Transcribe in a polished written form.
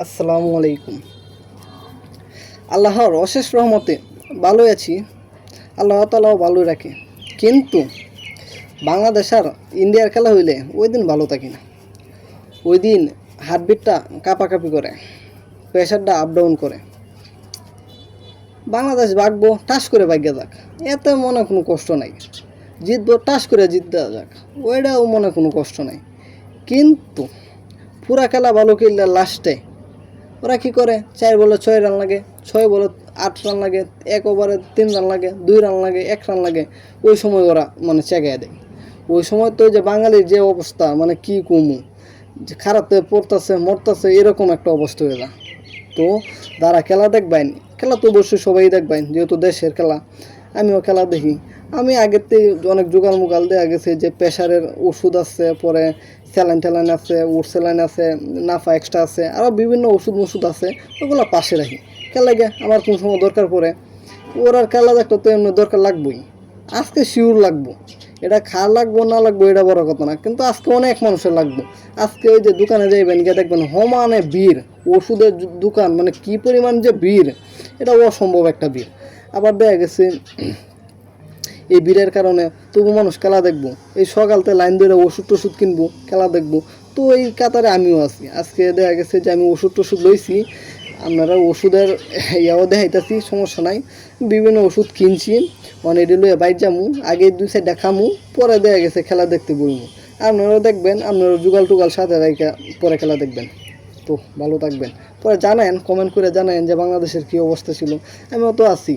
আসসালামু আলাইকুম। আল্লাহর অশেষ রহমতে ভালোই আছি। আল্লাহ তাআলাও ভালোই রাখে। কিন্তু বাংলাদেশ আর ইন্ডিয়ার খেলা হইলে ওই দিন ভালো থাকি না। ওই দিন হার্টবিটটা কাঁপাকাঁপি করে, প্রেশারটা আপ ডাউন করে। বাংলাদেশ ভাগবো, টাস করে ভাগ্যা যাক, এতে মনে কোনো কষ্ট নাই। জিতবো, টাস করে জিততে যাক, ওইটাও মনে কোনো কষ্ট নাই। কিন্তু পুরা খেলা ভালো খেললে লাস্টে ওরা কী করে, 4 বলে 6 রান লাগে, 6 বলে 8 রান লাগে, 1 ওভারে 3 রান লাগে, 2 রান লাগে, 1 রান লাগে। ওই সময় ওরা চেগায় দেয়। ওই সময় তো যে বাঙালির যে অবস্থা, কি কমু, যে খারাপে পড়তেছে মরতেছে, এরকম একটা অবস্থা হয়ে যায়। তো যারা খেলা দেখবেন, খেলা তো অবশ্যই সবাই দেখবেন, যেহেতু দেশের খেলা। আমিও খেলা দেখি। আমি আগের থেকে অনেক জোগাড় মোগাল দেওয়া গেছে, যে প্রেশারের ওষুধ আছে, পরে স্যালাইন ট্যালাইন আছে, ওর স্যালাইন আছে, নাফা এক্সট্রা আছে, আরও বিভিন্ন ওষুধ আছে। ওগুলো পাশে রাখি। খেলা গিয়ে আমার কোন সময় দরকার পড়ে, ওর আর খেলা দেখতে তো এমনি দরকার লাগবেই। আজকে শিওর লাগবো, এটা লাগবো না লাগবো এটা বড় কথা না, কিন্তু আজকে অনেক মানুষের লাগবে। আজকে ওই যে দোকানে যাইবেন, গিয়ে দেখবেন সমানে ভিড়, ওষুধের দোকান, কি পরিমাণ যে ভিড়, এটা অসম্ভব একটা ভিড়। আবার দেখা গেছে এই ভিড়ের কারণে তবু মানুষ খেলা দেখবো, এই সকালতে লাইন ধরে ওষুধ টষুধ কিনবো, খেলা দেখবো। তো এই কাতারে আমিও আছি। আজকে দেখা গেছে যে আমি ওষুধ টষুধ লইছি, আপনারা ওষুধের ইয়াও দেখাইতেছি, সমস্যা নাই। বিভিন্ন ওষুধ কিনছি, এটি লইয়া বাইর যামু, আগে 2 সাইডটা খামু, পরে দেখা গেছে খেলা দেখতে বলবো। আপনারাও দেখবেন, আপনারা জুগাল টুগাল সাথে রাইখা পরে খেলা দেখবেন। তো ভালো থাকবেন। পরে জানান, কমেন্ট করে জানান যে বাংলাদেশের কী অবস্থা ছিল। আমিও তো আছি।